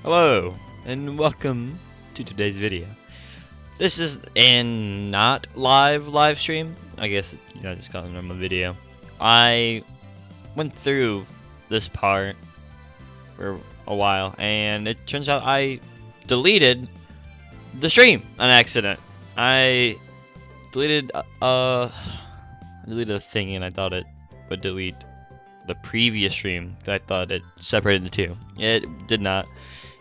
Hello, and welcome to today's video. This is a not live stream. I guess just call it a normal video. I went through this part for a while, and it turns out I deleted the stream on accident. I deleted a thing, and I thought it would delete the previous stream. I thought it separated the two. It did not.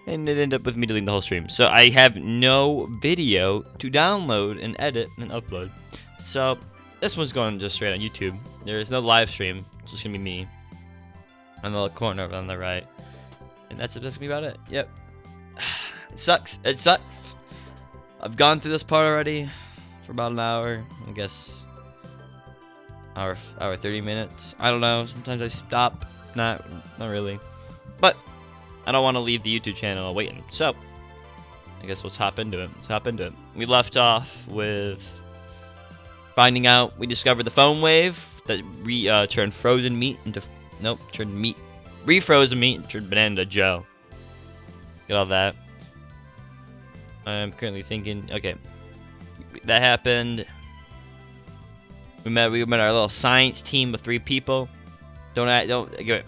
And it ended up with me deleting the whole stream. So I have no video to download and edit and upload. So this one's going just straight on YouTube. There is no live stream. It's just gonna be me on the corner over on the right. And that's gonna be about it. Yep. It sucks. It sucks. I've gone through this part already for about an hour. I guess hour 30 minutes. I don't know. Sometimes I stop. Not really. But I don't want to leave the YouTube channel waiting, so I guess let's hop into it. We left off with finding out we discovered the foam wave that turned frozen meat into refrozen meat and turned banana into gel. Get all that. I'm currently thinking, okay, that happened. We met our little science team of 3 people. Don't give it.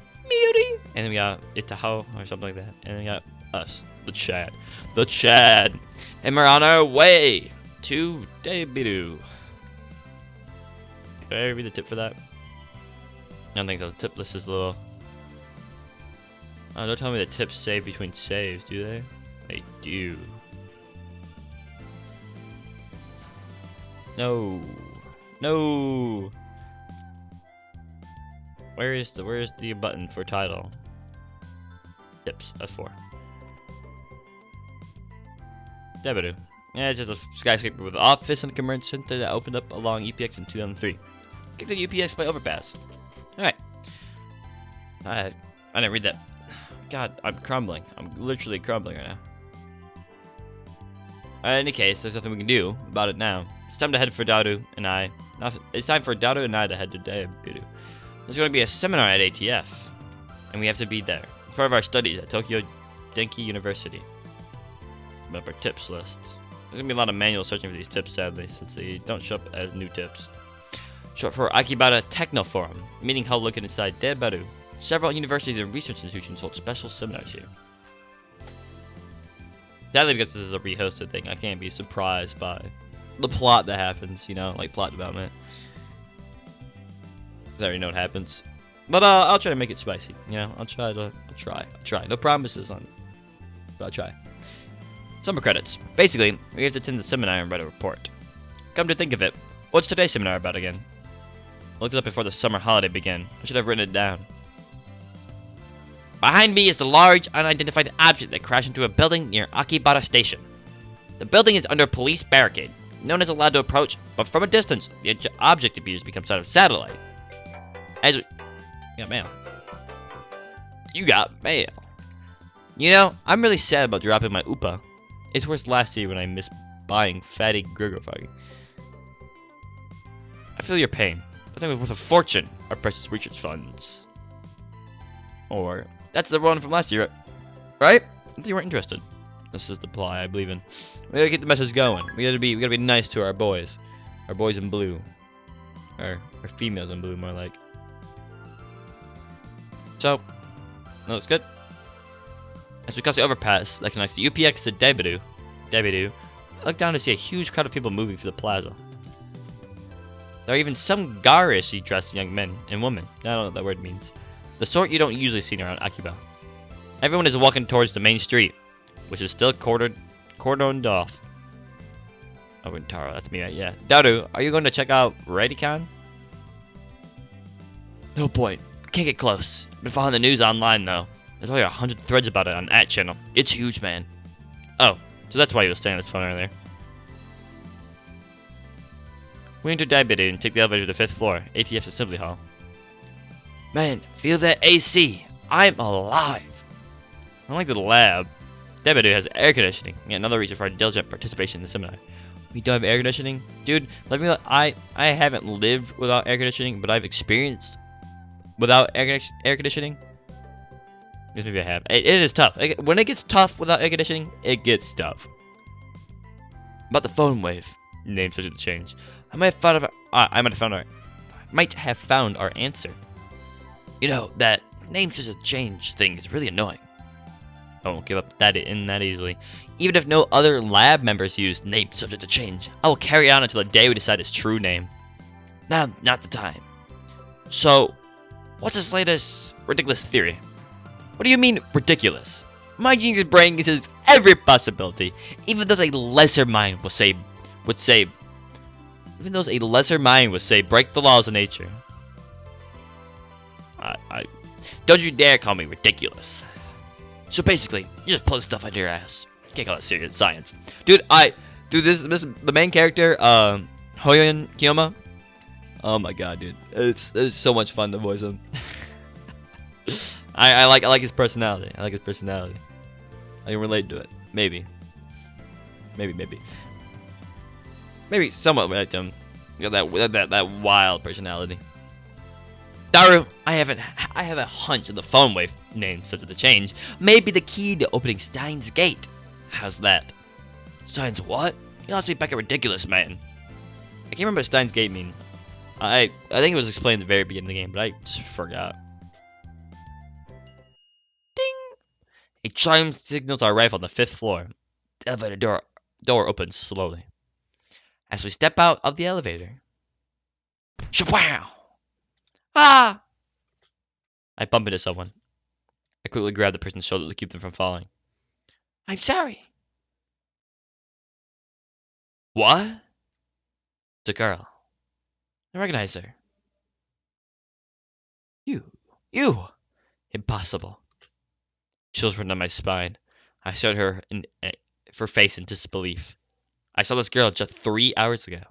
And then we got Itaho or something like that. And then we got us, the Chad. And we're on our way to Debidu. Did I read the tip for that? I don't think so. The tip list is a little. Oh, don't tell me the tips save between saves, do they? They do. No. Where is the button for title? Tips, F4. Debidu. Yeah, it's just a skyscraper with an office and a convention center that opened up along UPX in 2003. Get the UPX by overpass. Alright. I didn't read that. God, I'm crumbling. I'm literally crumbling right now. In any case, there's nothing we can do about it now. It's time to head for Daru and I. It's time for Daru and I to head to Debidu. There's going to be a seminar at ATF, and we have to be there. It's part of our studies at Tokyo Denki University. About our tips list. There's going to be a lot of manual searching for these tips, sadly, since they don't show up as new tips. Short for Akibara Techno Forum, meeting held located inside Debidu. Several universities and research institutions hold special seminars here. Sadly, because this is a rehosted thing, I can't be surprised by the plot that happens, like plot development. I already know what happens, but I'll try to make it spicy. I'll try. No promises on it, but I'll try. Summer credits. Basically, we have to attend the seminar and write a report. Come to think of it, what's today's seminar about again? I looked it up before the summer holiday began. I should have written it down. Behind me is the large, unidentified object that crashed into a building near Akibara Station. The building is under police barricade. No one is allowed to approach, but from a distance, the object appears to become sort of satellite. As we got mail. You got mail. I'm really sad about dropping my UPA. It's worse last year when I missed buying fatty Grigofagi. I feel your pain. I think it was worth a fortune, our precious research funds. Or, that's the one from last year, right? I think you weren't interested. This is the ply I believe in. We gotta get the message going. We gotta be nice to our boys. Our boys in blue. Or females in blue, more like. So, that looks good. As we cross the overpass that connects the UPX to Debidu, I look down to see a huge crowd of people moving through the plaza. There are even some garishly dressed young men and women. I don't know what that word means. The sort you don't usually see around Akiba. Everyone is walking towards the main street, which is still cordoned off. Oh, and Taro, that's me, right? Yeah. Daru, are you going to check out Radicon? No point. Can't get close. Been following the news online though. There's only 100 threads about it on that channel. It's huge, man. Oh, so that's why he was staying on his phone earlier. We enter Debidu and take the elevator to the 5th floor, ATF's assembly hall. Man, feel that AC. I'm alive. Unlike the lab, Debidu has air conditioning. Yeah, another reason for our diligent participation in the seminar. We don't have air conditioning? Dude, I haven't lived without air conditioning, but I've experienced without air conditioning. Guess maybe I have. It is tough. When it gets tough without air conditioning, it gets tough. About the phone wave, name subject to change. I might have found our answer. You know, that name subject to change thing is really annoying. I won't give up that easily. Even if no other lab members use name subject to change, I will carry on until the day we decide his true name. Now, not the time. So, what's this latest ridiculous theory? What do you mean, ridiculous? My genius brain considers every possibility, even those a lesser mind would say, break the laws of nature. Don't you dare call me ridiculous. So basically, you just pull stuff out of your ass. You can't call it serious science. Dude, the main character, Hoyon Kiyoma. Oh my god, dude. It's so much fun to voice him. I like his personality. I can relate to it. Maybe somewhat relate to him. You know, that wild personality. Daru, I have a hunch that the phone wave name subject to change may be the key to opening Steins' gate. How's that? Steins what? You lost me back at ridiculous, man. I can't remember what Steins' gate mean. I think it was explained at the very beginning of the game, but I just forgot. Ding! A chime signals our arrival on the 5th floor. The elevator door opens slowly. As we step out of the elevator, shapow! Ah! I bump into someone. I quickly grab the person's shoulder to keep them from falling. I'm sorry. What? It's a girl. I recognize her. You. Impossible. Chills run down my spine. I stared her her face in disbelief. I saw this girl just 3 hours ago.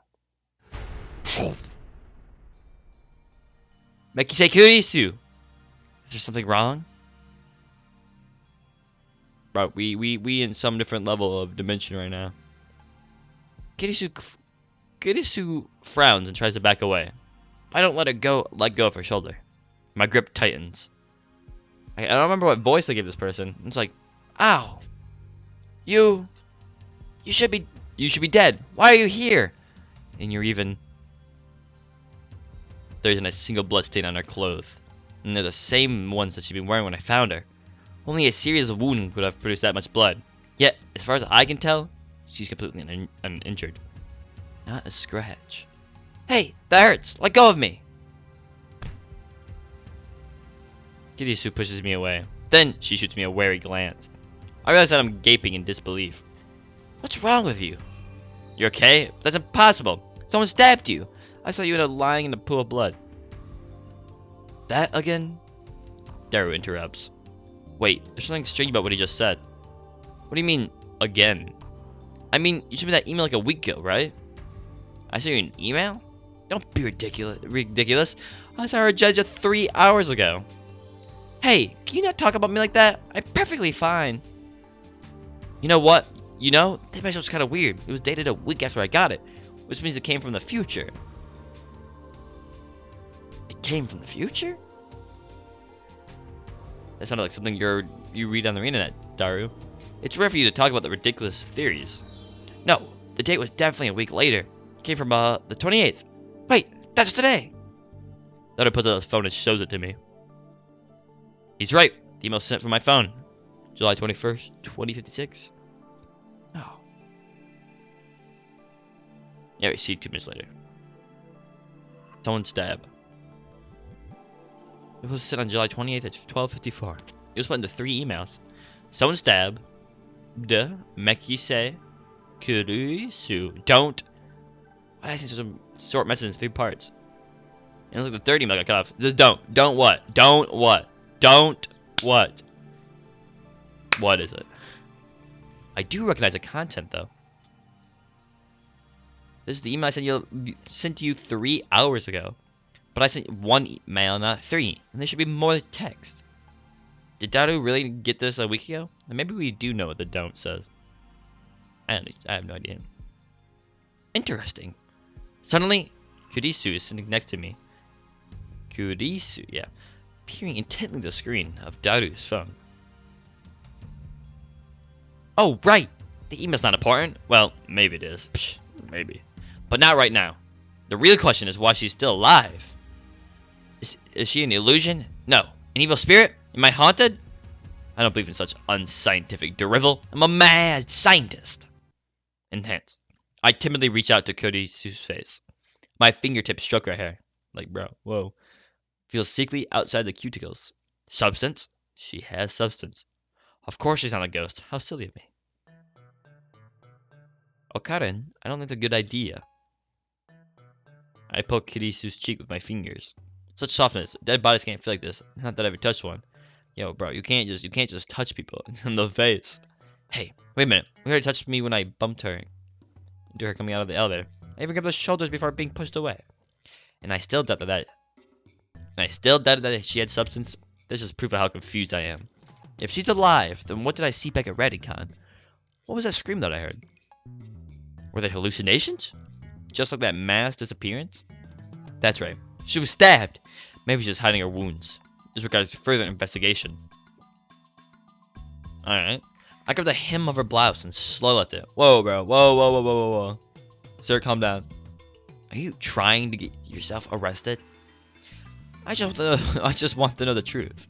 Mekisei Kurisu! Is there something wrong? Bro, we in some different level of dimension right now. Kurisu frowns and tries to back away. I don't let go of her shoulder. My grip tightens. I don't remember what voice I gave this person. It's like, ow. You should be dead. Why are you here? And there isn't a single blood stain on her clothes. And they're the same ones that she'd been wearing when I found her. Only a series of wounds would have produced that much blood. Yet, as far as I can tell, she's completely uninjured. Not a scratch. Hey, that hurts! Let go of me! Kirisu pushes me away. Then she shoots me a wary glance. I realize that I'm gaping in disbelief. What's wrong with you? You okay? That's impossible! Someone stabbed you! I saw you lying in a pool of blood. That again? Daru interrupts. Wait, there's something strange about what he just said. What do you mean, again? I mean, you sent me that email like a week ago, right? I sent you an email? Don't be ridiculous. I saw her judge 3 hours ago. Hey, can you not talk about me like that? I'm perfectly fine. You know what? That message was kind of weird. It was dated a week after I got it, which means it came from the future. It came from the future? That sounded like something you read on the internet, Daru. It's rare for you to talk about the ridiculous theories. No, the date was definitely a week later. It came from the 28th. Wait, that's today. Daru puts out his phone and shows it to me. He's right. The email sent from my phone. July 21st, 2056. Oh. Yeah, we see 2 minutes later. Someone stab. It was sent on July 28th at 12:54. It was split into 3 emails. Someone stab. De Mekisei Kurisu. Don't. Why did I send some short message in 3 parts? And it looks like the 3rd email got cut off. Just don't. Don't what? Don't what? Don't what? What is it? I do recognize the content though. This is the email I sent to you 3 hours ago. But I sent 1 email, not 3. And there should be more text. Did Daru really get this a week ago? And maybe we do know what the don't says. I have no idea. Interesting. Suddenly, Kurisu is sitting next to me. Kurisu, yeah. Peering intently at the screen of Daru's phone. Oh, right! The email's not important. Well, maybe it is. Psh, maybe. But not right now. The real question is why she's still alive. Is she an illusion? No. An evil spirit? Am I haunted? I don't believe in such unscientific drivel. I'm a mad scientist. Intense. I timidly reach out to Cody's face. My fingertips stroke her hair. Like, bro, whoa. Feels secretly outside the cuticles. Substance? She has substance. Of course she's not a ghost. How silly of me. Oh, Karen, I don't think it's a good idea. I poke Kirisu's cheek with my fingers. Such softness. Dead bodies can't feel like this. Not that I ever touched one. Yo, bro, you can't just touch people in the face. Hey, wait a minute. We already touched me when I bumped her into her coming out of the elevator. I even grabbed her shoulders before being pushed away. And I still doubted that she had substance. This is proof of how confused I am. If she's alive, then what did I see back at Radicon? What was that scream that I heard? Were they hallucinations? Just like that mass disappearance? That's right. She was stabbed. Maybe she's hiding her wounds. This requires further investigation. Alright. I grabbed the hem of her blouse and slow left it. Whoa, bro. Whoa. Sir, calm down. Are you trying to get yourself arrested? I just want to know the truth.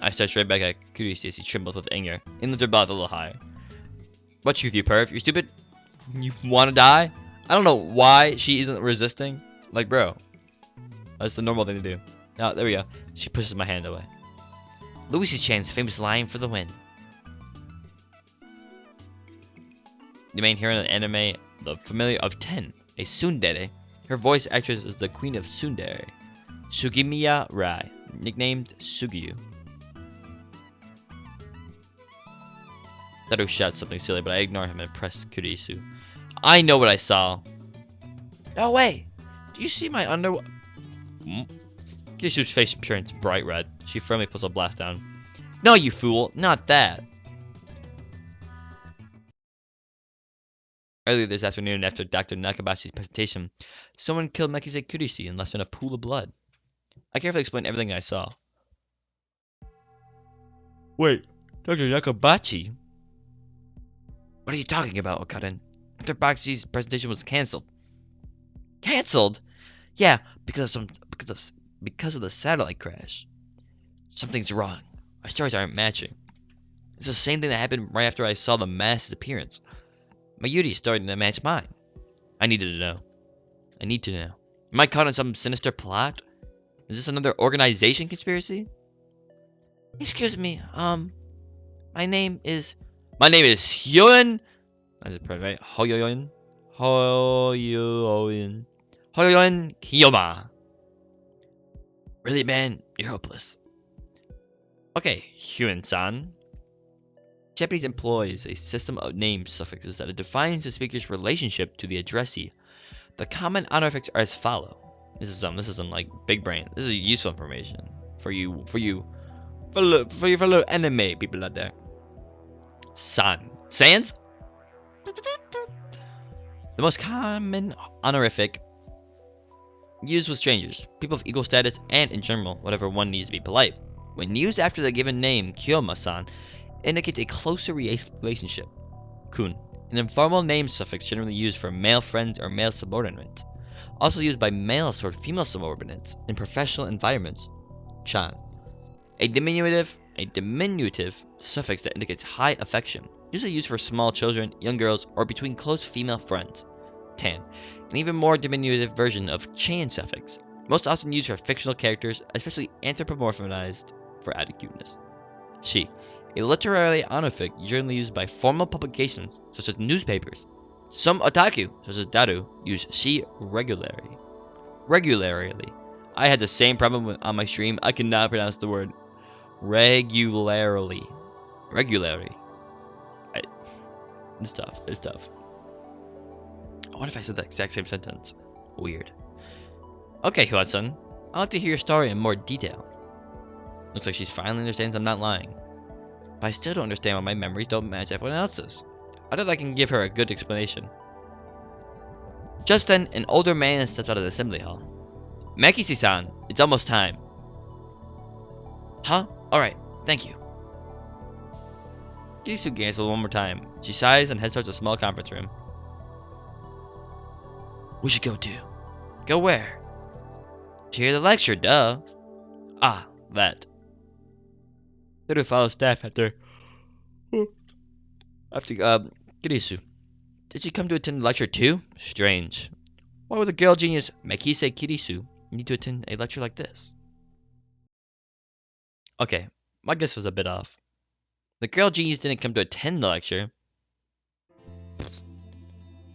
I stared straight back at Kurisu as he trembled with anger and lifted her blouse a little higher. What truth, you perv? You're stupid? You want to die? I don't know why she isn't resisting. Like, bro. That's the normal thing to do. Oh, there we go. She pushes my hand away. Louis Chan's famous line for the win. The main hero in the anime, the familiar of 10, a tsundere. Her voice actress is the queen of tsundere, Sugimiya Rai, nicknamed Sugiyu. Daru shouts something silly, but I ignore him and press Kurisu. I know what I saw. No way! Do you see my underwear? Kurisu's face turns bright red. She firmly puts a blast down. No, you fool! Not that! Earlier this afternoon, after Dr. Nakabashi's presentation, someone killed Mekise Kurishi and left in a pool of blood. I carefully explained everything I saw. Wait, Dr. Nakabachi? What are you talking about, Okaden? Dr. Bakshi's presentation was cancelled. Cancelled? Yeah, because of the satellite crash. Something's wrong. Our stories aren't matching. It's the same thing that happened right after I saw the mass disappearance. Mayuri's starting to match mine. I needed to know. I need to know. Am I caught in some sinister plot? Is this another organization conspiracy? Excuse me, my name is Hyun. That's it, right? Hoyoyon Kiyoma. Really, man? You're hopeless. Okay, Hyun-san. Japanese employs a system of name suffixes that defines the speaker's relationship to the addressee. The common honorifics are as follow. This is some like big brain. This is useful information for you fellow anime people out there. Sans? The most common honorific used with strangers, people of equal status, and in general, whatever one needs to be polite. When used after the given name, Kiyoma-san indicates a closer relationship. Kun, an informal name suffix generally used for male friends or male subordinates. Also used by male or female subordinates in professional environments. Chan, a diminutive suffix that indicates high affection, usually used for small children, young girls, or between close female friends. Tan, an even more diminutive version of chan suffix, most often used for fictional characters, especially anthropomorphized for added cuteness. Shi, a literary honorific generally used by formal publications such as newspapers. Some otaku, such as Daru, use shi regularly. I had the same problem on my stream. I cannot pronounce the word regularly. It's tough. What if I said the exact same sentence? Weird. Okay, Huatsun. I'd like to hear your story in more detail. Looks like she's finally understands I'm not lying. But I still don't understand why my memories don't match everyone else's. I don't think I can give her a good explanation. Just then, an older man stepped out of the assembly hall. Makisi-san, it's almost time. Huh? Alright, thank you. Kirisu cancels one more time. She sighs and heads towards a small conference room. We should go too. Go where? To hear the lecture, duh. Ah, that. Daru follows staff after Kirisu. Did she come to attend the lecture too? Strange. Why would the girl genius Makise Kirisu need to attend a lecture like this? Okay, my guess was a bit off. The girl genius didn't come to attend the lecture.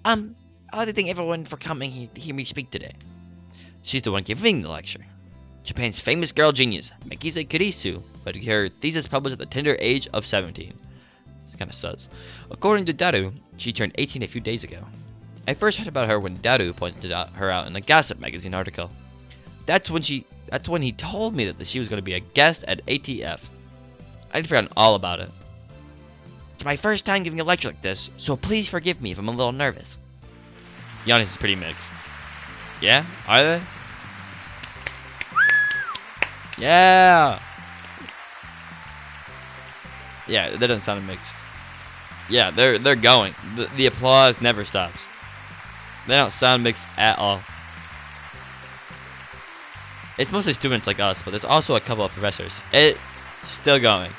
I'd like to thank everyone for coming here to hear me speak today. She's the one giving the lecture. Japan's famous girl genius, Makise Kirisu, had her thesis published at the tender age of 17. It's kinda sus. According to Daru, she turned 18 a few days ago. I first heard about her when Daru pointed her out in a gossip magazine article. That's when he told me that she was going to be a guest at ATF. I'd forgotten all about it. It's my first time giving a lecture like this, so please forgive me if I'm a little nervous. The audience is pretty mixed. Yeah? Are they? Yeah! Yeah, that doesn't sound mixed. Yeah, they're going. The applause never stops. They don't sound mixed at all. It's mostly students like us, but there's also a couple of professors. It's still going.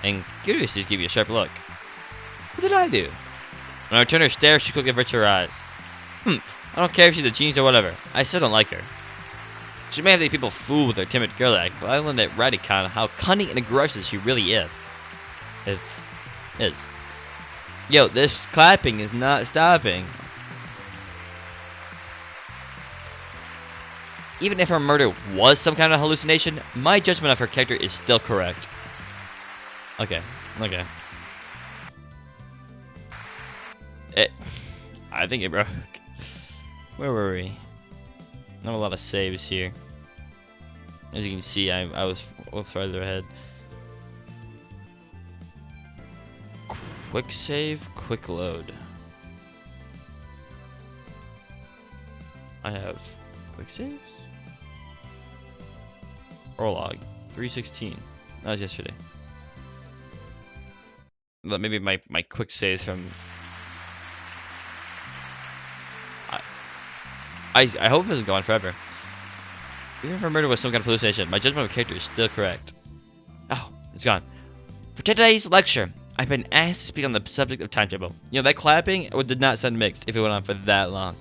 And curious to give you a sharp look. What did I do? When I returned her stare, she quickly averted her eyes. I don't care if she's a genius or whatever. I still don't like her. She may have the people fooled with her timid girl act, but I learned at Radicon how cunning and aggressive she really is. Yo, this clapping is not stopping. Even if her murder was some kind of hallucination, my judgment of her character is still correct. Okay. I think it broke. Where were we? Not a lot of saves here. As you can see, I was farther ahead. Quick save, quick load. I have quick saves. Orlog 316. That was yesterday. Maybe my quick saves from. I hope it doesn't go on forever. Even if her murder was some kind of hallucination, my judgment of character is still correct. Oh, it's gone. For today's lecture, I've been asked to speak on the subject of time travel. You know, that clapping did not sound mixed if it went on for that long.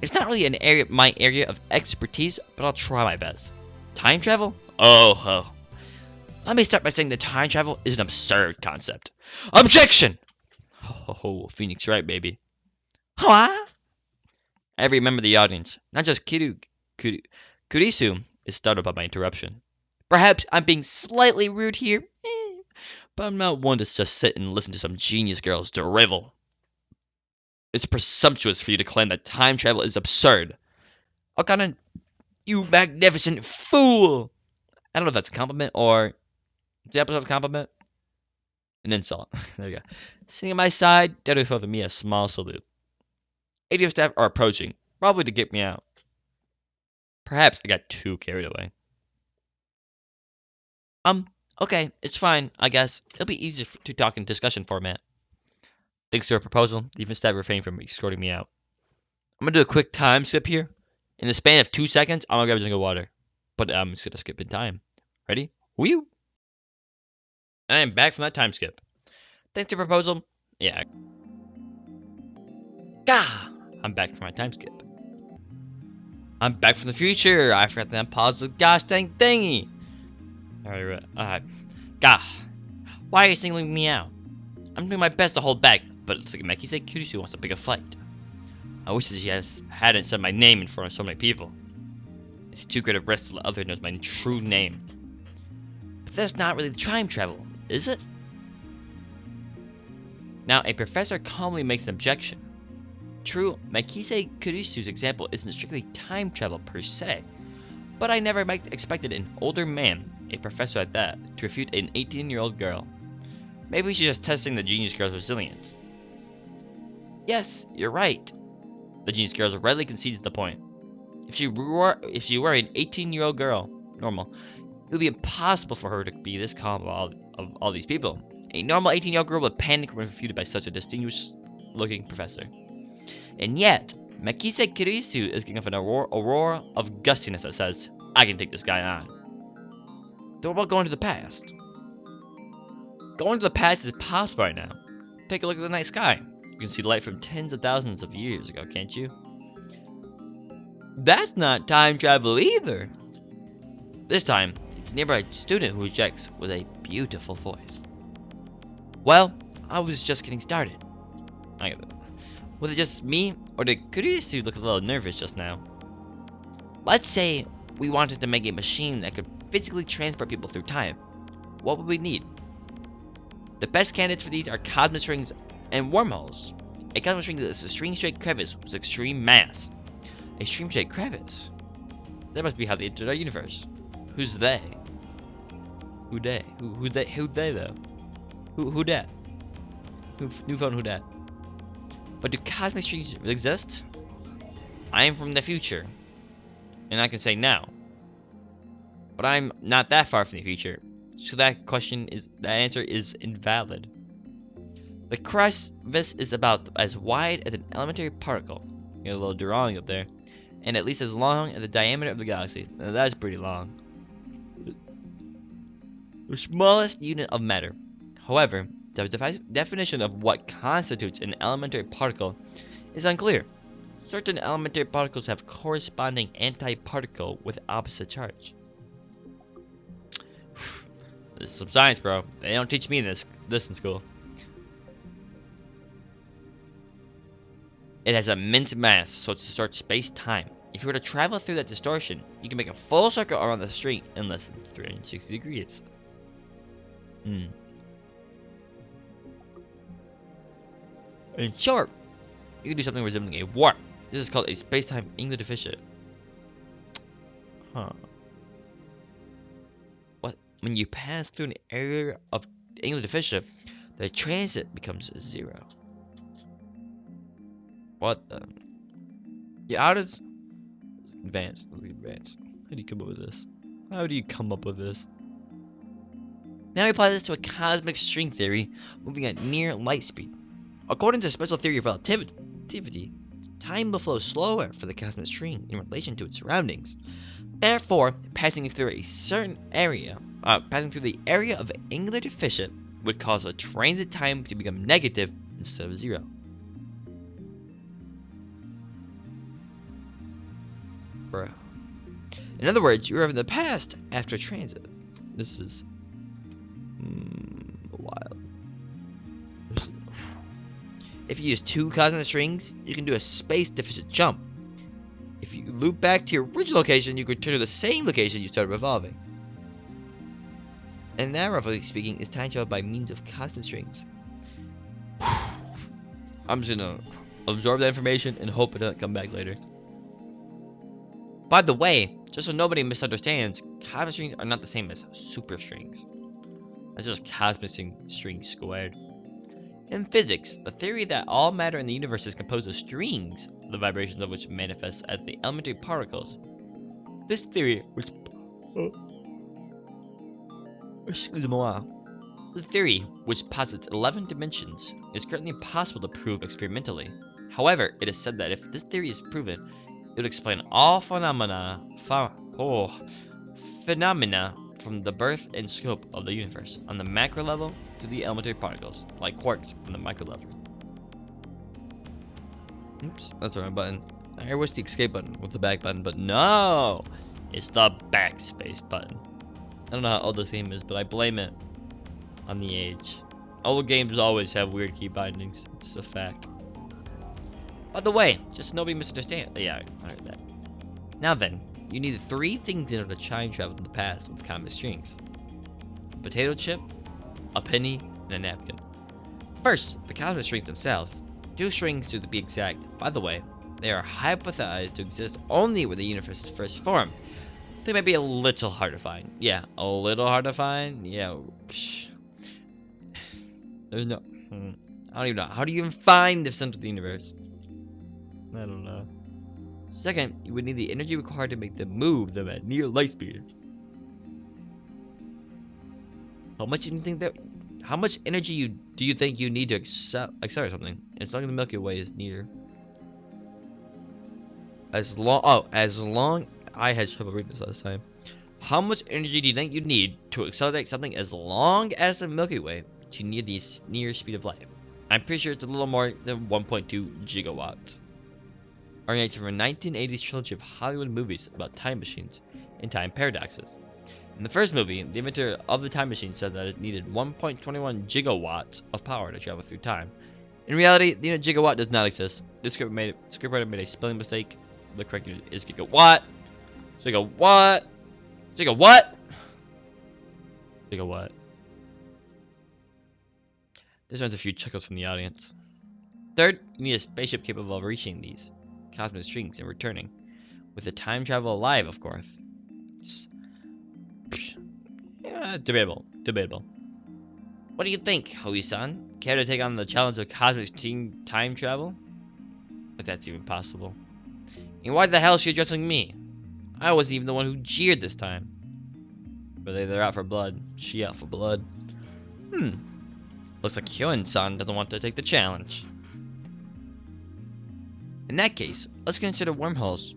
It's not really my area of expertise, but I'll try my best. Time travel? Oh. Let me start by saying that time travel is an absurd concept. Objection! Oh, Phoenix right, baby. Huh? Every member of the audience, not just Kurisu, is startled by my interruption. Perhaps I'm being slightly rude here, but I'm not one to just sit and listen to some genius girls drivel. It's presumptuous for you to claim that time travel is absurd. Okana, you magnificent fool! I don't know if that's a compliment or the opposite of a compliment. An insult. There we go. Sitting at my side, Daru felt me a small salute. ATF staff are approaching, probably to get me out. Perhaps I got too carried away. Okay, it's fine, I guess. It'll be easier to talk in discussion format. Thanks to her proposal, the event staff refrained from escorting me out. I'm gonna do a quick time skip here. In the span of 2 seconds, I'm gonna grab a drink of water. But I'm just gonna skip in time. Ready? Wheel! I am back from that time skip. Thanks to her proposal, yeah. Gah! I'm back from my time skip. I'm back from the future. I forgot to unpause the gosh dang thingy. Alright. Gah. Why are you singling me out? I'm doing my best to hold back, but it looks like Makise Kirisu wants to pick a fight. I wish that she hadn't said my name in front of so many people. It's too great a risk to let others know my true name. But that's not really time travel, is it? Now, a professor calmly makes an objection. True, Makise Kurisu's example isn't strictly time travel per se, but I never expected an older man, a professor at that, to refute an 18-year-old girl. Maybe she's just testing the genius girl's resilience. Yes, you're right. The genius girl readily concedes the point. If she were an 18-year-old girl, normal, It would be impossible for her to be this calm of all these people. A normal 18-year-old girl would panic when refuted by such a distinguished-looking professor. And yet, Makise Kirisu is getting off an aurora of gustiness that says, I can take this guy on. Then what about going to the past? Going to the past is possible right now. Take a look at the night sky. You can see light from tens of thousands of years ago, can't you? That's not time travel either. This time, it's a nearby student who rejects with a beautiful voice. Well, I was just getting started. I get it. Was it just me, or did Kurisu look a little nervous just now? Let's say we wanted to make a machine that could physically transport people through time. What would we need? The best candidates for these are cosmic strings and wormholes. A cosmic string is a string-shaped crevice with extreme mass. A string-shaped crevice? That must be how they entered our universe. Who's they? Who they? Who they though? Who that? Who found who that? But do cosmic strings exist? I am from the future, and I can say now. But I'm not that far from the future, so that answer is invalid. The crevice is about as wide as an elementary particle. You got a little drawing up there, and at least as long as the diameter of the galaxy. Now that's pretty long. The smallest unit of matter. However, the definition of what constitutes an elementary particle is unclear. Certain elementary particles have corresponding antiparticle with opposite charge. This is some science, bro. They don't teach me this in school. It has immense mass, so it distorts space-time. If you were to travel through that distortion, you can make a full circle around the street in less than 360 degrees. In short, you can do something resembling a warp. This is called a space-time English deficit. Huh. What? When you pass through an area of English deficit, the transit becomes 0. What the? Yeah, how does advanced? How do you come up with this? How do you come up with this? Now we apply this to a cosmic string theory moving at near light speed. According to the special theory of relativity, time will flow slower for the cosmic string in relation to its surroundings. Therefore, passing through the area of angular deficit would cause a transit time to become negative instead of 0. Bruh. In other words, you are in the past after transit. This is wild. If you use 2 cosmic strings, you can do a space deficit jump. If you loop back to your original location, you can return to the same location you started revolving. And that, roughly speaking, is time travel by means of cosmic strings. I'm just gonna absorb that information and hope it doesn't come back later. By the way, just so nobody misunderstands, cosmic strings are not the same as superstrings. That's just cosmic strings squared. In physics, the theory that all matter in the universe is composed of strings, the vibrations of which manifest as the elementary particles. This theory, which posits 11 dimensions, is currently impossible to prove experimentally. However, it is said that if this theory is proven, it would explain all phenomena from the birth and scope of the universe, on the macro level to the elementary particles, like quarks on the micro level. Oops, that's the wrong button. I wish the escape button was the back button, but no! It's the backspace button. I don't know how old this game is, but I blame it on the age. Old games always have weird key bindings. It's a fact. By the way, just so nobody misunderstands. Yeah, I heard that. Now then, you need 3 things in order to time travel to the past with cosmic strings: a potato chip, a penny, and a napkin. First, the cosmic strings themselves. 2 strings to be exact. By the way, they are hypothesized to exist only where the universe is first formed. They might be a little hard to find. Yeah, a little hard to find. Yeah. There's no. I don't even know. How do you even find the center of the universe? I don't know. Second, you would need the energy required to make them move them at near light speed. How much do you think that? How much energy do you think you need to accelerate something? As long as the Milky Way is near. As long I had trouble reading this last time. How much energy do you think you need to accelerate something as long as the Milky Way to near the near speed of light? I'm pretty sure it's a little more than 1.2 gigawatts. Originates from a 1980s trilogy of Hollywood movies about time machines and time paradoxes. In the first movie, the inventor of the time machine said that it needed 1.21 gigawatts of power to travel through time. In reality, the unit gigawatt does not exist. This scriptwriter made a spelling mistake. The correct unit is gigawatt. Gigawatt. Gigawatt. Gigawatt. This earns a few chuckles from the audience. Third, you need a spaceship capable of reaching these cosmic strings and returning, with the time travel alive, of course. Yeah, debatable. Debatable. What do you think, Hoi-san? Care to take on the challenge of cosmic time travel? If that's even possible. And why the hell is she addressing me? I wasn't even the one who jeered this time. But they're out for blood. She out for blood. Looks like Hyun-san doesn't want to take the challenge. In that case, let's consider wormholes.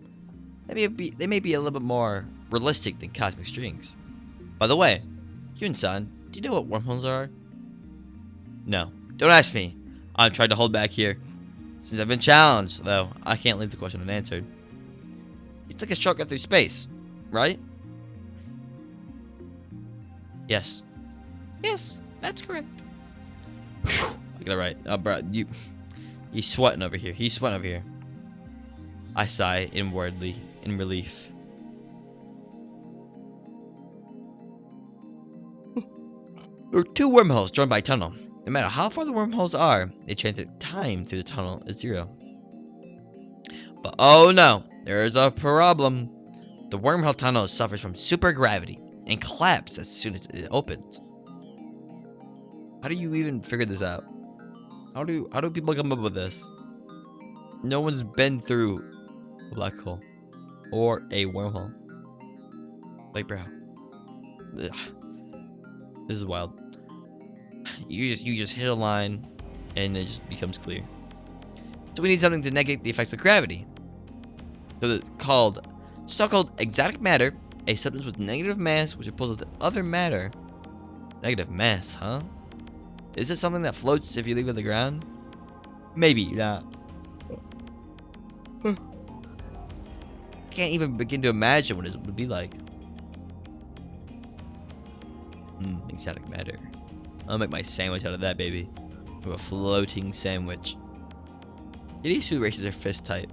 They may be a little bit more realistic than cosmic strings. By the way, Hyun-san, do you know what wormholes are? No, don't ask me. I'm trying to hold back here. Since I've been challenged, though, I can't leave the question unanswered. It's like a shortcut through space, right? Yes. Yes, that's correct. Whew, I got it right. Oh, bro, he's sweating over here. He's sweating over here. I sigh inwardly in relief. There are two wormholes joined by a tunnel. No matter how far the wormholes are, the chance that time through the tunnel is 0. But oh no, there is a problem. The wormhole tunnel suffers from supergravity and collapses as soon as it opens. How do you even figure this out? How do people come up with this? No one's been through a black hole or a wormhole. Like, bro, ugh. This is wild. You just hit a line, and it just becomes clear. So we need something to negate the effects of gravity. So it's called so-called exotic matter, a substance with negative mass which opposes the other matter. Negative mass, huh? Is it something that floats if you leave it on the ground? Maybe not. I can't even begin to imagine what it would be like. Exotic matter. I'll make my sandwich out of that, baby. A floating sandwich. Irisu raises her fist tight.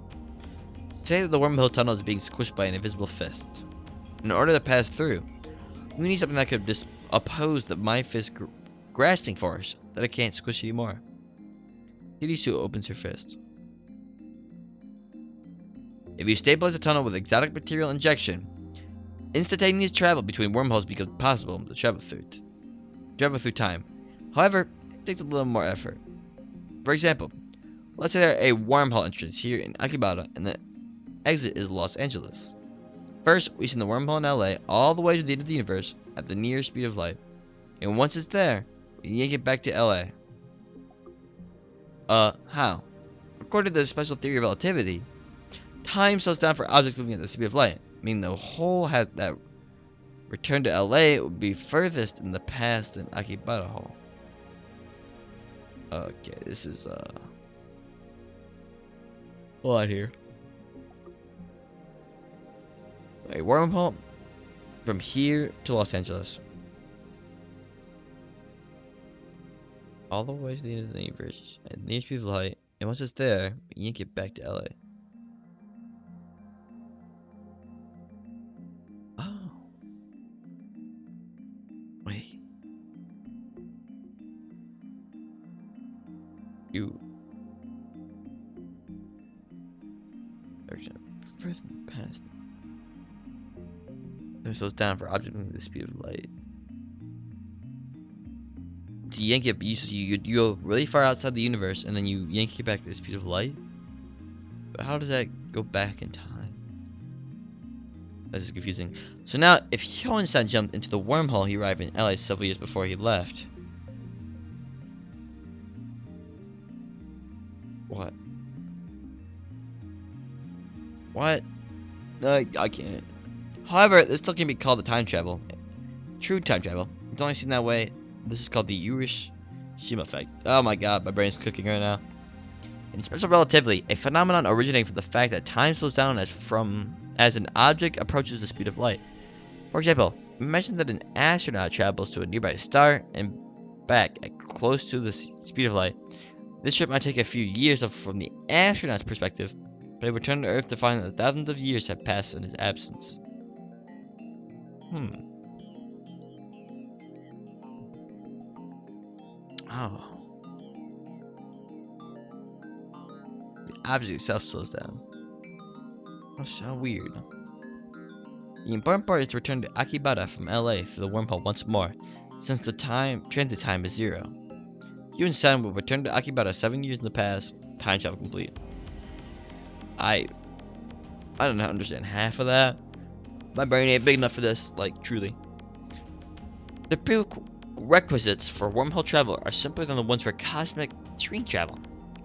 Say that the wormhole tunnel is being squished by an invisible fist. In order to pass through, we need something that could just oppose my fist grasping force that I can't squish anymore. Irisu opens her fist. If you stabilize the tunnel with exotic material injection, instantaneous travel between wormholes becomes possible to travel through time. However, it takes a little more effort. For example, let's say there are a wormhole entrance here in Akibara and the exit is Los Angeles. First, we send the wormhole in LA all the way to the end of the universe at the near speed of light. And once it's there, we yank it back to LA. How? According to the special theory of relativity, time slows down for objects moving at the speed of light, meaning the hole that return to LA would be furthest in the past than Akibara hole. Okay, this is a lot here. A wormhole from here to Los Angeles. All the way to the end of the universe at near speed of light, and once it's there, you yank it back to LA. Oh. Wait. You. There's a further in the past. It slows down for object moving at the speed of light. So you yank it, you go really far outside the universe, and then you yank it back to the speed of light. But how does that go back in time? This is confusing. So now, if Hohenstein jumped into the wormhole, he arrived in LA several years before he left. What? What? No, I can't. However, this still can be called the time travel. True time travel. It's only seen that way. This is called the Urishima effect. Oh my god, my brain's cooking right now. In special relativity, a phenomenon originating from the fact that time slows down as an object approaches the speed of light. For example, imagine that an astronaut travels to a nearby star and back at close to the speed of light. This trip might take a few years from the astronaut's perspective, but he returned to Earth to find that thousands of years have passed in his absence. Oh. The object itself slows down. That's so weird. The important part is to return to Akibata from LA through the wormhole once more, since the transit time is 0. You and Sam will return to Akibata 7 years in the past. Time travel complete. I don't understand half of that. My brain ain't big enough for this, like, truly. The prerequisites for wormhole travel are simpler than the ones for cosmic screen travel.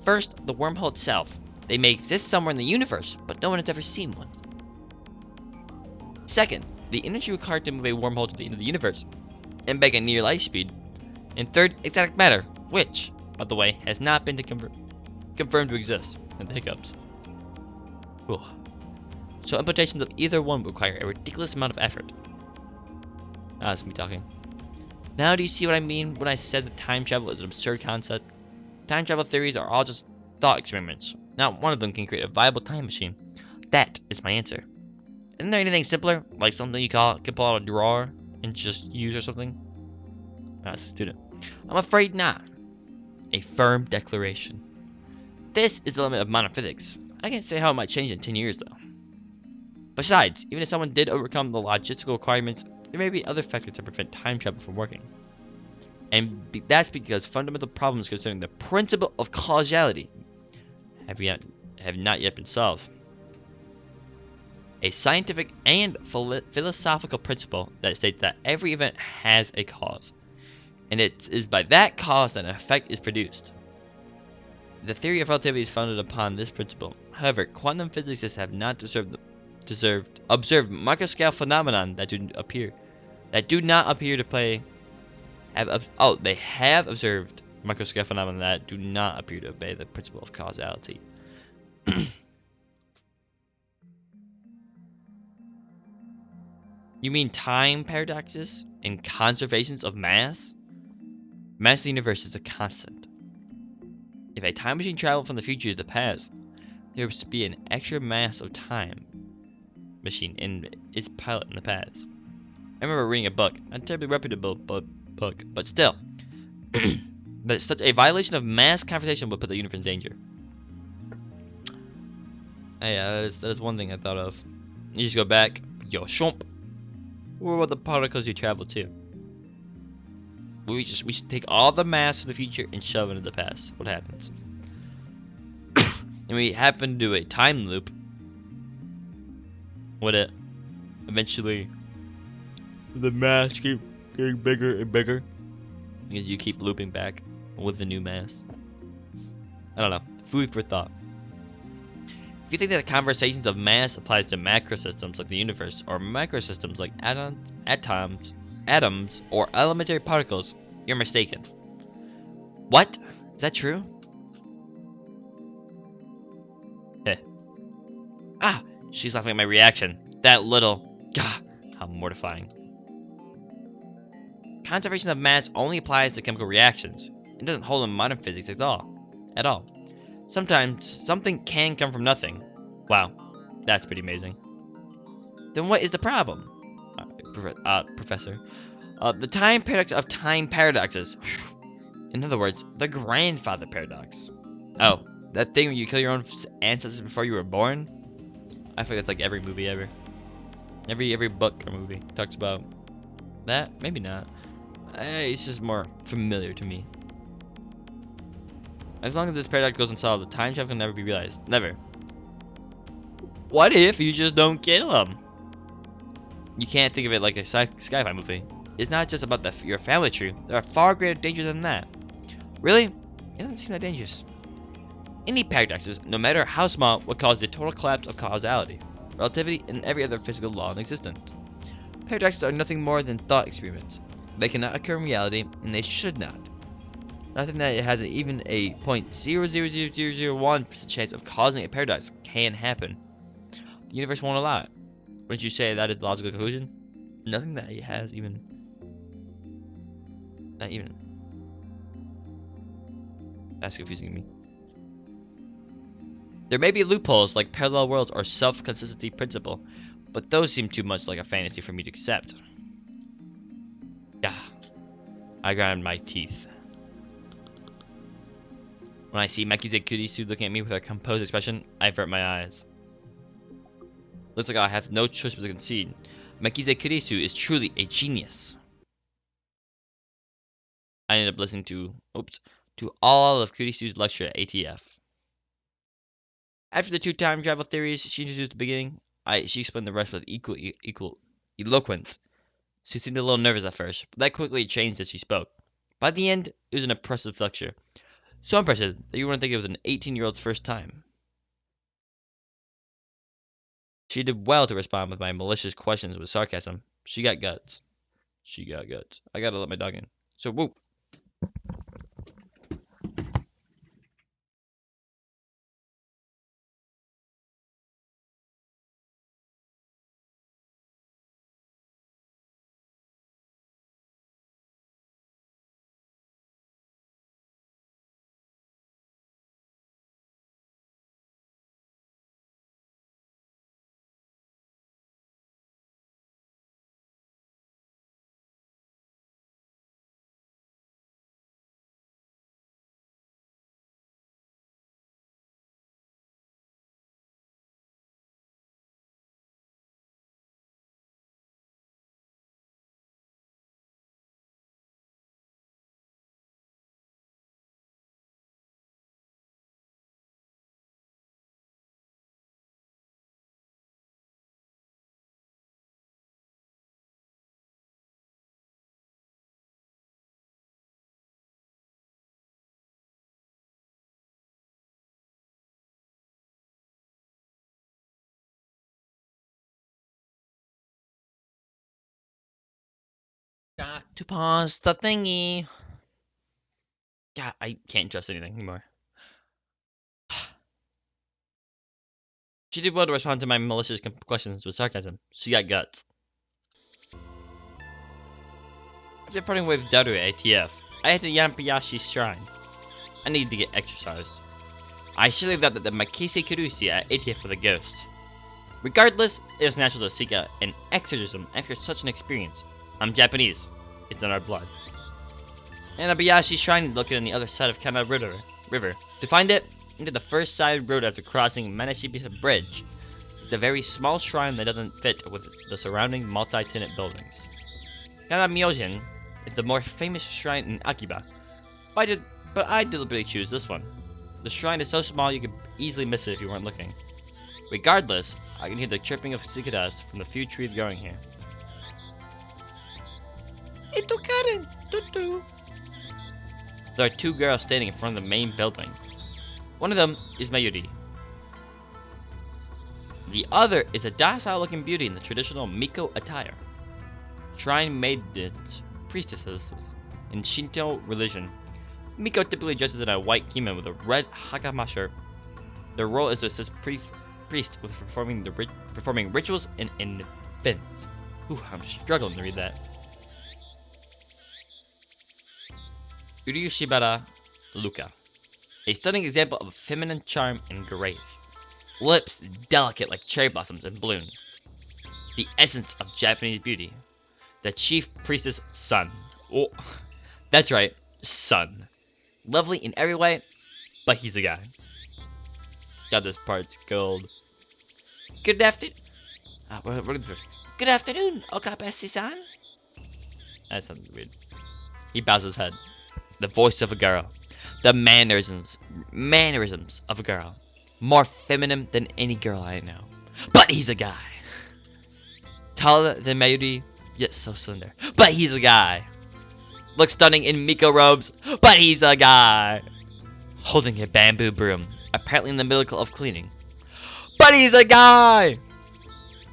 First, the wormhole itself. They may exist somewhere in the universe, but no one has ever seen one. Second, the energy required to move a wormhole to the end of the universe and back at near light speed. And third, exotic matter, which, by the way, has not been confirmed to exist, and the hiccups. Whew. So implementations of either one require a ridiculous amount of effort. That's me talking. Now do you see what I mean when I said that time travel is an absurd concept? Time travel theories are all just thought experiments. Not one of them can create a viable time machine. That is my answer. Isn't there anything simpler? Like something you can pull out a drawer and just use or something? That's a student. I'm afraid not. A firm declaration. This is the limit of modern physics. I can't say how it might change in 10 years though. Besides, even if someone did overcome the logistical requirements, there may be other factors that prevent time travel from working. And that's because fundamental problems concerning the principle of causality have not yet been solved. A scientific and philosophical principle that states that every event has a cause, and it is by that cause that an effect is produced. The theory of relativity is founded upon this principle. However, quantum physicists have not observed microscale phenomena that do not appear to play. They have observed microscale phenomena that do not appear to obey the principle of causality. You mean time paradoxes and conservations of mass? Mass of the universe is a constant. If a time machine traveled from the future to the past, there would be an extra mass of time machine in its pilot in the past. I remember reading a book, a terribly reputable book, but still. But such a violation of mass conservation would put the universe in danger. Yeah, that is one thing I thought of. You just go back, yo, shump. What about the particles you travel to? We should take all the mass of the future and shove it into the past. What happens? And we happen to do a time loop. Would it eventually the mass keep getting bigger and bigger? Because you keep looping back with the new mass. I don't know. Food for thought. If you think that the conversations of mass applies to macro systems like the universe, or microsystems like atoms, or elementary particles, you're mistaken. What? Is that true? Heh. Ah! She's laughing at my reaction. That little... Gah! How mortifying. Conservation of mass only applies to chemical reactions. It doesn't hold in modern physics at all. Sometimes, something can come from nothing. Wow. That's pretty amazing. Then what is the problem? Professor. The time paradox of time paradoxes. In other words, the grandfather paradox. Oh, that thing where you kill your own ancestors before you were born? I feel like that's like every movie ever. Every book or movie talks about that. Maybe not. It's just more familiar to me. As long as this paradox goes unsolved, the time travel can never be realized. Never. What if you just don't kill him? You can't think of it like a sci-fi movie. It's not just about your family tree. There are far greater dangers than that. Really? It doesn't seem that dangerous. Any paradoxes, no matter how small, would cause the total collapse of causality, relativity, and every other physical law in existence. Paradoxes are nothing more than thought experiments. They cannot occur in reality, and they should not. Nothing that it has even a 0.00001% chance of causing a paradox can happen. The universe won't allow it. Wouldn't you say that is the logical conclusion? Nothing that it has even... Not even... That's confusing to me. There may be loopholes like parallel worlds or self-consistency principle, but those seem too much like a fantasy for me to accept. Yeah. I grind my teeth. When I see Mekize Kurisu looking at me with a composed expression, I avert my eyes. Looks like I have no choice but to concede. Mekize Kurisu is truly a genius. I ended up listening to all of Kurisu's lecture at ATF. After the two time travel theories she introduced at the beginning, she explained the rest with equal eloquence. She seemed a little nervous at first, but that quickly changed as she spoke. By the end, it was an impressive lecture. So impressive that you wouldn't think it was an 18-year-old's first time. She did well to respond with my malicious questions with sarcasm. She got guts. She got guts. I gotta let my dog in. So, whoop. Got to pause the thingy. God, I can't trust anything anymore. She did well to respond to my malicious questions with sarcasm. She got guts. After parting with Daru at ATF, I head to Yampiyashi Shrine. I need to get exercised. I should leave that the Makise Kurusi at ATF for the ghost. Regardless, it is natural to seek out an exorcism after such an experience. I'm Japanese. It's in our blood. And Abayashi Shrine is located on the other side of Kana River. To find it, enter the first side road after crossing Manashibisa Bridge. It's a very small shrine that doesn't fit with the surrounding multi-tenant buildings. Kana Myojin is the more famous shrine in Akiba, but I deliberately choose this one. The shrine is so small you could easily miss it if you weren't looking. Regardless, I can hear the chirping of cicadas from the few trees growing here. Ito Karen! Tutu! There are two girls standing in front of the main building. One of them is Mayuri. The other is a docile-looking beauty in the traditional Miko attire. Shrine maidens, priestesses, in Shinto religion. Miko typically dresses in a white kimono with a red hakama shirt. Their role is to assist priest with performing rituals and events. Ooh, I'm struggling to read that. Uryu Shibara Luka. A stunning example of feminine charm and grace. Lips delicate like cherry blossoms in bloom. The essence of Japanese beauty. The chief priestess' son. Oh, that's right, son. Lovely in every way, but he's a guy. God, this part's gold. Good afternoon. Good afternoon, Okabeshi-san. That sounds weird. He bows his head. The voice of a girl. The mannerisms of a girl. More feminine than any girl I know. But he's a guy. Taller than Mayuri, yet so slender. But he's a guy. Looks stunning in Miko robes, but he's a guy. Holding a bamboo broom, apparently in the middle of cleaning. But he's a guy!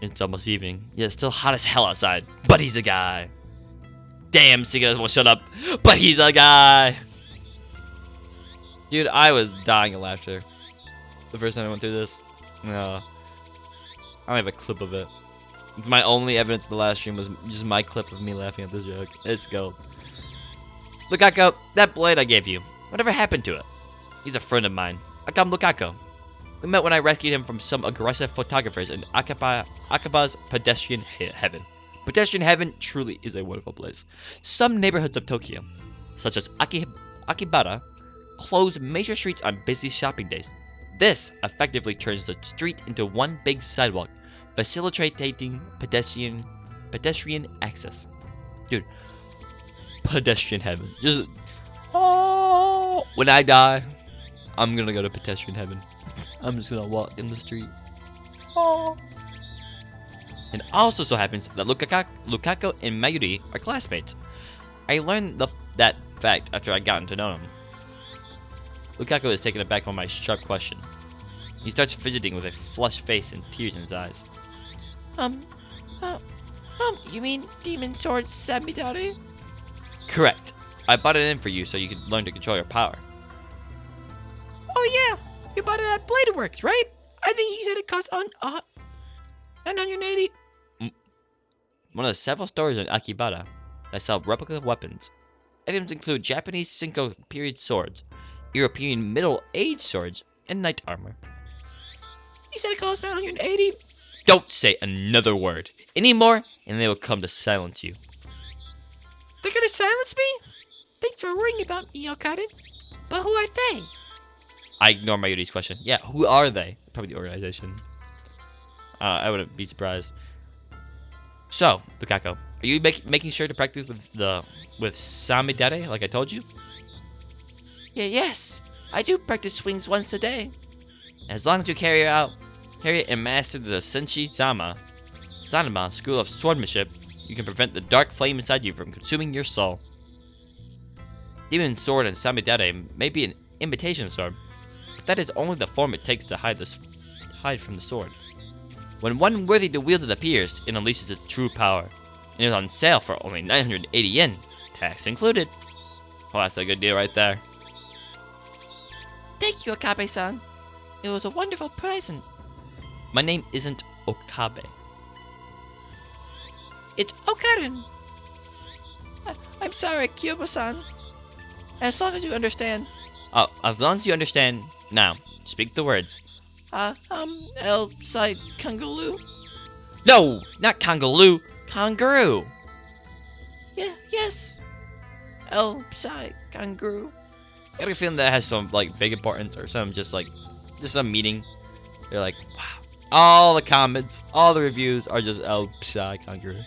It's almost evening, yet it's still hot as hell outside. But he's a guy. Damn, Sika won't shut up. But he's a guy. Dude, I was dying of laughter the first time I went through this. No, I don't have a clip of it. My only evidence in the last stream was just my clip of me laughing at this joke. It's gold. Lukako, that blade I gave you, whatever happened to it? He's a friend of mine. I call him Lukako. We met when I rescued him from some aggressive photographers in Akaba's pedestrian heaven. Pedestrian heaven truly is a wonderful place. Some neighborhoods of Tokyo, such as Akibara, close major streets on busy shopping days. This effectively turns the street into one big sidewalk, facilitating pedestrian access. Dude, pedestrian heaven. Just, oh, when I die, I'm gonna go to pedestrian heaven. I'm just gonna walk in the street. Oh. It also so happens that Lukako and Mayuri are classmates. I learned that fact after I gotten to know him. Lukako is taken aback by my sharp question. He starts fidgeting with a flushed face and tears in his eyes. You mean Demon Sword Samidare? Correct. I bought it in for you so you could learn to control your power. Oh yeah, you bought it at Blade Works, right? I think you said it cost $980. One of the several stores in Akibara that sell replica weapons. Items include Japanese Senko period swords, European middle-aged swords, and knight armor. You said it cost $980. Don't say another word anymore, and they will come to silence you. They're gonna silence me? Thanks for worrying about me, Okaden. But who are they? I ignore Mayuri's question. Yeah, who are they? Probably the organization. I wouldn't be surprised. So, Lukako, are you making sure to practice with Samidare like I told you? Yes. I do practice swings once a day. As long as you carry it and master the Senshi Sanma School of Swordsmanship, you can prevent the dark flame inside you from consuming your soul. Demon Sword and Samidare may be an imitation sword, but that is only the form it takes to hide from the sword. When one worthy to wield it appears, it unleashes its true power, and is on sale for only 980 yen, tax included. Oh, that's a good deal right there. Thank you, Okabe-san. It was a wonderful present. My name isn't Okabe. It's Okaden. I'm sorry, Kyobo-san. As long as you understand. Oh, as long as you understand. Now, speak the words. El Sai Kangaloo? No, not Kangaloo. Kangaroo. Yeah, yes. El Sai Kangaroo. I have a feeling that has some like big importance or some just some meaning. They're like, wow. All the comments, all the reviews are just El Psi Kangaroo.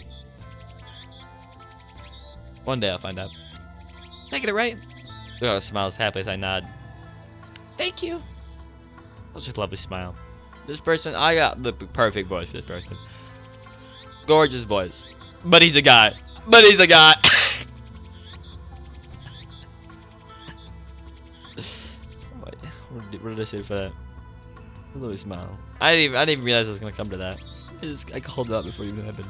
One day I'll find out. Did I get it right? Look smiles happily as I nod. Thank you. Such a lovely smile. This person, I got the perfect voice for this person. Gorgeous voice. But he's a guy. But he's a guy. What did I say for that? A lovely smile. I didn't even realize it was gonna come to that. I called it out before it even happened.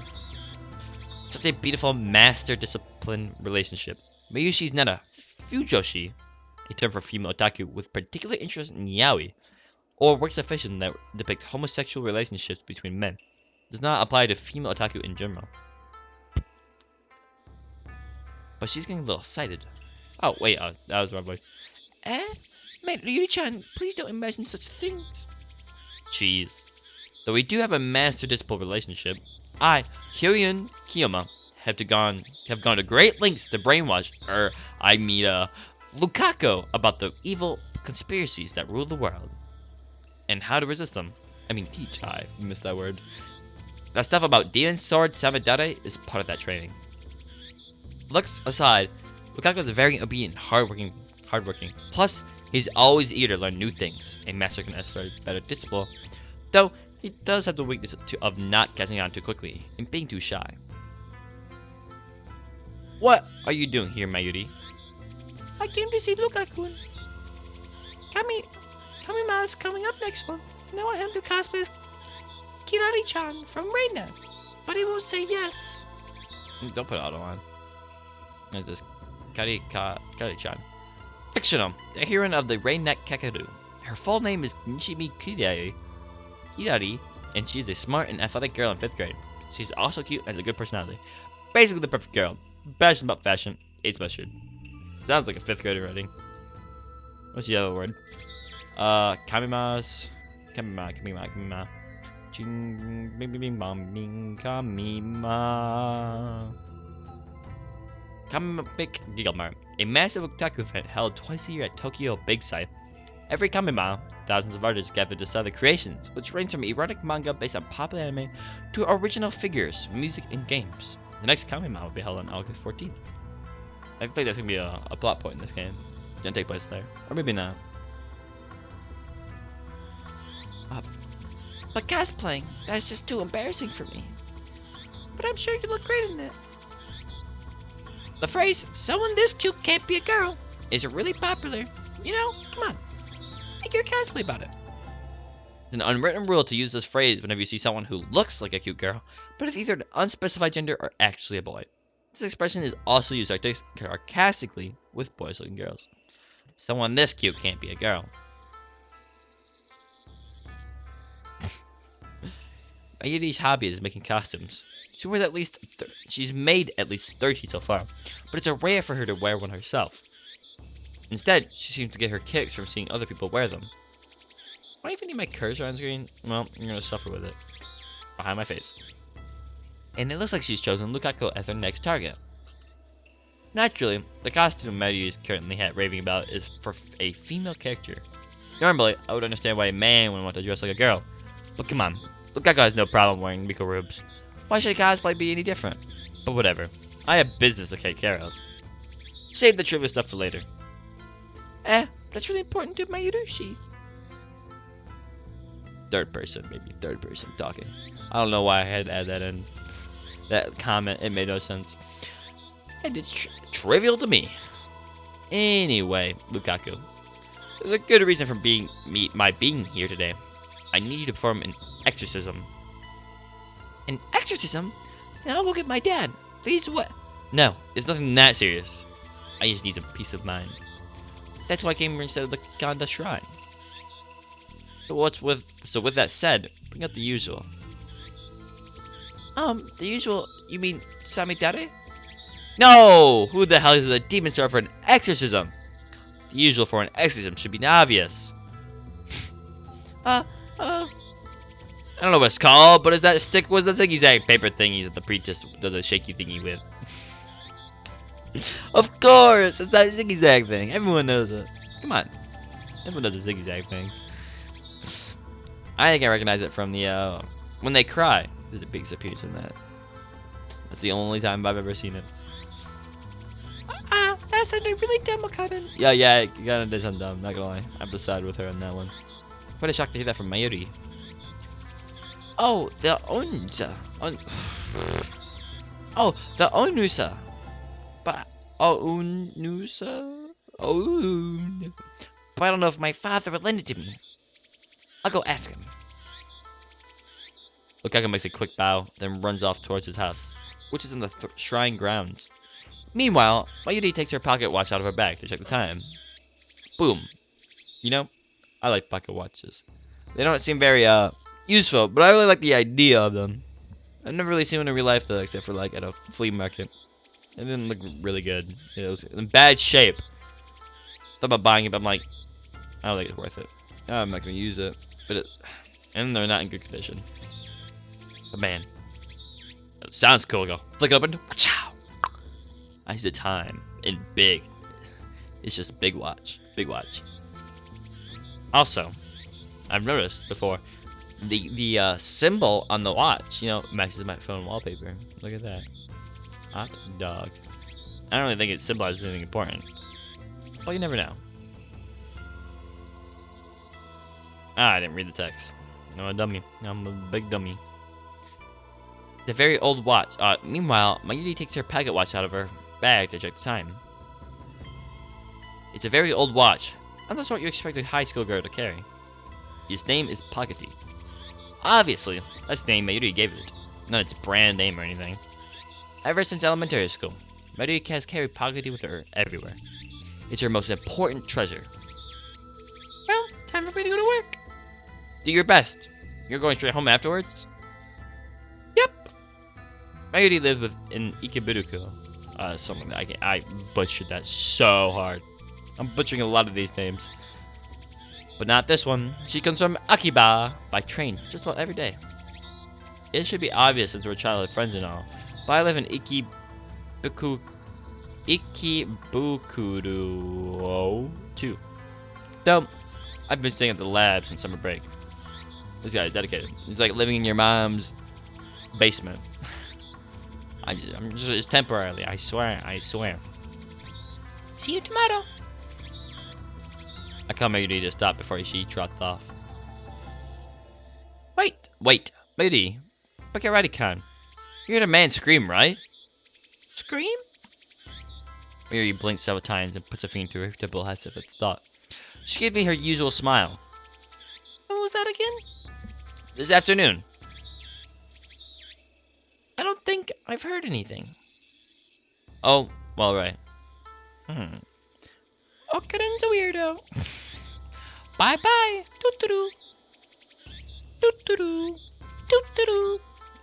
Such a beautiful master discipline relationship. Mayushi's not a fujoshi, a term for female otaku with particular interest in yaoi, or works of fiction that depict homosexual relationships between men. Does not apply to female otaku in general. But she's getting a little excited. Oh wait, that was the wrong voice. Mate, Ryuri-chan, please don't imagine such things. Cheese. Though we do have a master disciple relationship, I, Hyoyun Kiyoma, have gone to great lengths to brainwash Lukako about the evil conspiracies that rule the world. And how to resist them. I mean teach, I missed that word. That stuff about Demon Sword Samidare is part of that training. Looks aside, Lukako is very obedient, hardworking. Plus, he's always eager to learn new things. A master can ask for better discipline, though he does have the weakness of not catching on too quickly and being too shy. What are you doing here, Mayuri? I came to see Luka-kun. Kamima's coming up next month, and I want him to cosplay as Kirari-chan from Reina, but he won't say yes. Don't put auto on. It's just Kari-chan. Fictional, the heroine of the Rain-neck Kakaru. Her full name is Nishimi Kirari, and she's a smart and athletic girl in 5th grade. She's also cute and has a good personality. Basically the perfect girl. Passionate about fashion, age measured. Sounds like a 5th grader writing. What's the other word? Kamima. Ching bing bing bing bong bing Kamima. Comic Gigamart, a massive otaku event held twice a year at Tokyo Big Sight. Every Kamima, thousands of artists gather to sell their creations, which range from erotic manga based on popular anime to original figures, music, and games. The next Kamima will be held on August 14th. I think that's gonna be a plot point in this game. It's gonna take place there, or maybe not. But cosplaying, that's just too embarrassing for me. But I'm sure you look great in it. The phrase, someone this cute can't be a girl, is really popular. You know, come on, make your cosplay about it. It's an unwritten rule to use this phrase whenever you see someone who looks like a cute girl, but is either an unspecified gender or actually a boy. This expression is also used sarcastically with boys-looking girls. Someone this cute can't be a girl. Mayuri's hobby is making costumes. She's made at least 30 so far, but it's rare for her to wear one herself. Instead, she seems to get her kicks from seeing other people wear them. Why even need my cursor on screen? Well, you're gonna suffer with it. Behind my face. And it looks like she's chosen Lukaku as her next target. Naturally, the costume Mayuri is currently raving about is for a female character. Normally, I would understand why a man would want to dress like a girl, but come on, Lukaku has no problem wearing Miko robes. Why should a cosplay be any different? But whatever. I have business to take care of. Save the trivia stuff for later. That's really important to Mayurushi. Third person talking. I don't know why I had to add that in. That comment, it made no sense. And it's trivial to me. Anyway, Lukaku. There's a good reason for my being here today. I need you to perform an exorcism. An exorcism? Then I'll go get my dad. Please, what? No, it's nothing that serious. I just need some peace of mind. That's why I came here instead of the Ganda Shrine. So with that said, bring out the usual. The usual, you mean Samidare? No! Who the hell is a demon star for an exorcism? The usual for an exorcism should be obvious. I I don't know what it's called, but is that stick was the zigzag paper thingy that the priest just does a shaky thingy with. Of course, it's that zigzag thing. Everyone knows it. Come on, everyone knows the zigzag thing. I think I recognize it from the when they cry. There's a big appears in that. That's the only time I've ever seen it. That sounded really dumb, Akaden. Yeah, it kinda did sound dumb. Not gonna lie, I'm beside with her on that one. Quite a shock to hear that from Mayuri. Oh, the Onusa. The Onusa. But Onusa? But I don't know if my father will lend it to me. I'll go ask him. Lukaku makes a quick bow, then runs off towards his house, which is in the shrine grounds. Meanwhile, Mayuri takes her pocket watch out of her bag to check the time. Boom. You know, I like pocket watches. They don't seem very useful, but I really like the idea of them. I've never really seen one in real life though, except for like at a flea market. It didn't look really good. It was in bad shape. Thought about buying it, but I'm like, I don't think it's worth it. I'm not gonna use it, and they're not in good condition. But man, it sounds cool. Go flick it open. Chow. I see the time in big. It's just a big watch. Big watch. Also, I've noticed before the symbol on the watch, you know, matches my phone wallpaper. Look at that. Hot dog. I don't really think it symbolizes anything important. Well, you never know. I didn't read the text. I'm a dummy. I'm a big dummy. It's a very old watch. Meanwhile, Mayuri takes her pocket watch out of her bag to check the time. It's a very old watch. I'm not sure what you expect a high school girl to carry. His name is Pockety. Obviously, that's the name Mayuri gave it. Not its brand name or anything. Ever since elementary school, Mayuri has carried Pockety with her everywhere. It's her most important treasure. Well, time for me to go to work. Do your best. You're going straight home afterwards? Yep. Mayuri lives in Ikeburuku. Something that I butchered that so hard. I'm butchering a lot of these names. But not this one. She comes from Akiba by train just about every day. It should be obvious since we're childhood friends and all. But I live in Ikebukuro too. Though, I've been staying at the lab since summer break. This guy is dedicated. He's like living in your mom's basement. It's temporarily. I swear. See you tomorrow. I come here to stop before she trots off. Wait, lady. But get ready, Con. You heard a man scream, right? Scream? Miri blinks several times and puts a finger to her temple as if it's thought. She gave me her usual smile. What was that again? This afternoon. I don't think I've heard anything. Oh, well, right. Okarin's a weirdo. Bye-bye. Toot-toot-doo. Toot-toot-doo. Toot-toot-doo.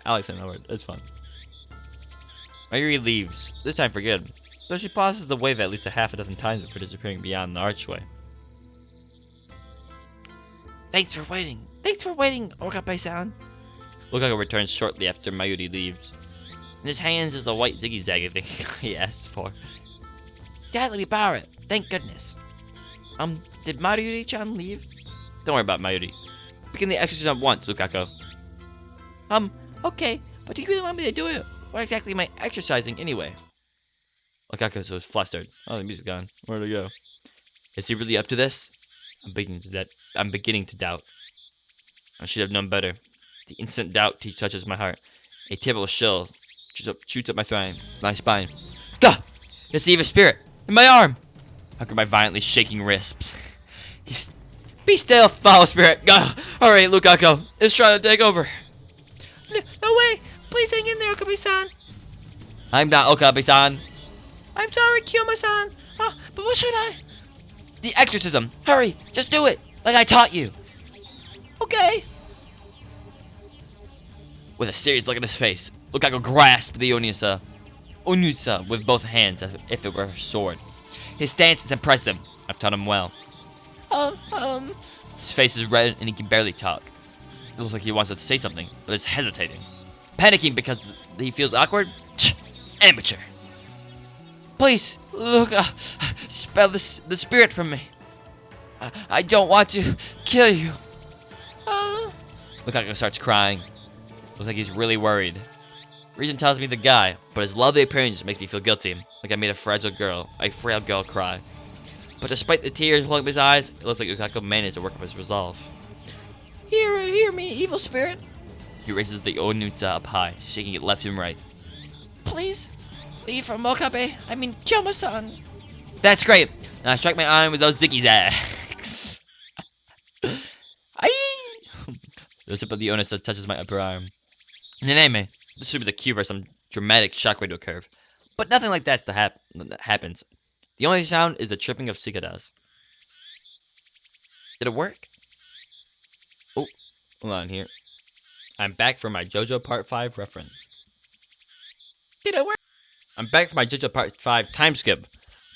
I like saying that word. It's fun. Miri leaves, this time for good. So she pauses to wave at least a half a dozen times before disappearing beyond the archway. Thanks for waiting, Okabe-san. Lukaku returns shortly after Mayuri leaves. In his hands is the white ziggy-zaggy thing he asked for. Dad let me borrow it. Thank goodness. Did Mayuri-chan leave? Don't worry about Mayuri. Begin the exercise once, Lukaku. Okay, but do you really want me to do it? What exactly am I exercising anyway? Lukaku was flustered. Oh, the music's gone. Where'd it go? Is he really up to this? I'm beginning to doubt. I should have known better. The instant doubt touches my heart. A terrible chill shoots up my spine. Gah! It's the evil spirit in my arm. I grip my violently shaking wrists. Be still, foul spirit. Gah! All right, Lukaku, it's trying to take over. No way! Please hang in there, Okabe-san. I'm not Okabe-san. I'm sorry, Kyoma-san. But what should I? The exorcism. Hurry, just do it, like I taught you. Okay. With a serious look at his face, Lukaku grasped the Onutsa with both hands as if it were a sword. His stance is impressive. I've taught him well. His face is red and he can barely talk. It looks like he wants to say something, but is hesitating. Panicking because he feels awkward? Amateur. Please, look, spell the spirit from me. I don't want to kill you. Lukaku starts crying. Looks like he's really worried. Reason tells me the guy, but his lovely appearance makes me feel guilty, like I made a frail girl cry. But despite the tears flowing from his eyes, it looks like Lukaku managed to work up his resolve. Hear me, evil spirit. He raises the Onutsa up high, shaking it left and right. Please, leave from Okabe. I mean, Kyoma-san. That's great. Now strike my arm with those ziggy zags. Aye! The tip of the Onutsa touches my upper arm. In an anime, this should be the cue for some dramatic shock radio curve. But nothing like that happens. The only sound is the tripping of cicadas. Did it work? Oh, hold on here. I'm back for my JoJo Part 5 reference. Did it work? I'm back for my JoJo Part 5 time skip.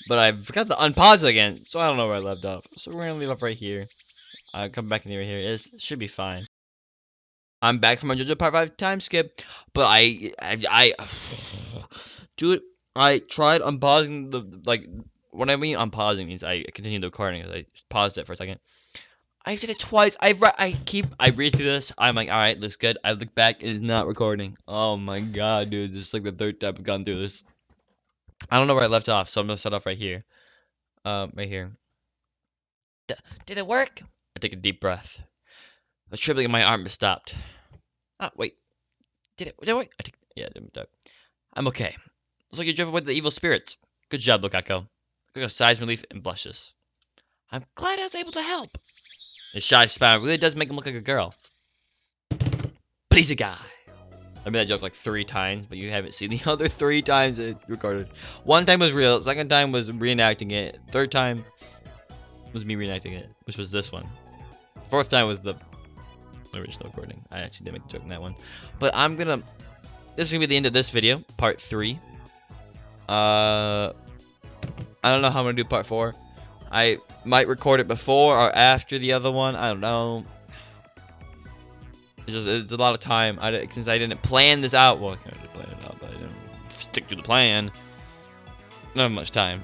But I forgot to unpause it again, so I don't know where I left off. So we're gonna leave off right here. I'll come back in here. It should be fine. I'm back from my JoJo Part 5 time skip, but dude, I tried unpausing what I mean unpausing means I continued the recording. I paused it for a second. I did it twice. I read through this. I'm like, all right, looks good. I look back, it is not recording. Oh my god, dude, this is like the third time I've gone through this. I don't know where I left off, so I'm gonna start off right here. Right here. Did it work? I take a deep breath. The trembling in my arm has stopped. Ah, wait. Did it? Wait. Yeah, it didn't. I'm okay. Looks like you drove away the evil spirits. Good job, Lokako. Lokako sighs in relief and blushes. I'm glad I was able to help. His shy smile really does make him look like a girl. But he's a guy. I made that joke like 3 times, but you haven't seen the other 3 times it recorded. 1 time was real, 2nd time was reenacting it, 3rd time was me reenacting it, which was this one. 4th time was the original recording. I actually did make a joke in that one. But this is gonna be the end of this video, part 3. I don't know how I'm gonna do part 4. I might record it before or after the other one. I don't know. It's a lot of time. Since I didn't plan this out. Well, I kind of plan it out, but I didn't stick to the plan. Not have much time.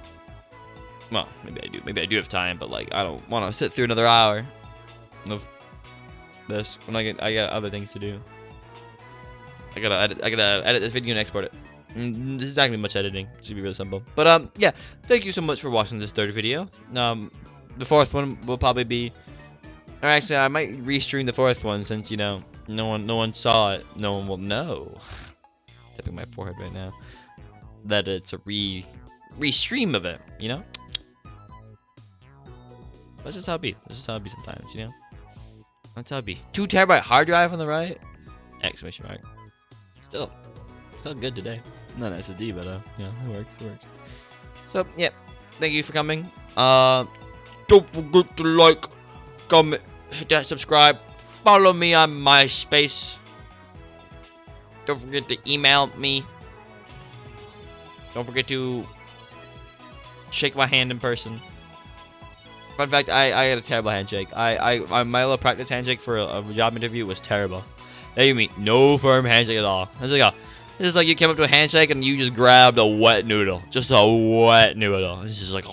Well, maybe I do. Maybe I do have time, but like I don't want to sit through another hour of this when I got other things to do. I gotta edit this video and export it. This is not gonna be much editing. It should be really simple. But yeah, thank you so much for watching this 3rd video. The 4th one will probably be, or actually I might restream the 4th one since you know no one saw it. No one will know. Tapping my forehead right now. That it's a restream of it. You know. That's just how it be. That's just how it be sometimes. You know. That's how it be. 2 terabyte hard drive on the right. Exclamation mark. Still good today. Not an SSD, but yeah, it works. So yeah, thank you for coming. Don't forget to like, comment, hit that subscribe, follow me on MySpace. Don't forget to email me. Don't forget to shake my hand in person. Fun fact, I had a terrible handshake. My little practice handshake for a job interview was terrible. They mean no firm handshake at all. It's like you came up to a handshake and you just grabbed a wet noodle. Just a wet noodle. It's just like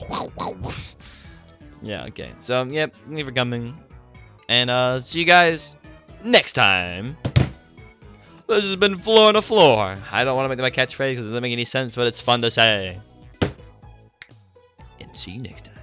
yeah, okay. So, yep, thank you for coming. And see you guys next time. This has been Floor on the Floor. I don't want to make my catchphrase because it doesn't make any sense, but it's fun to say. And see you next time.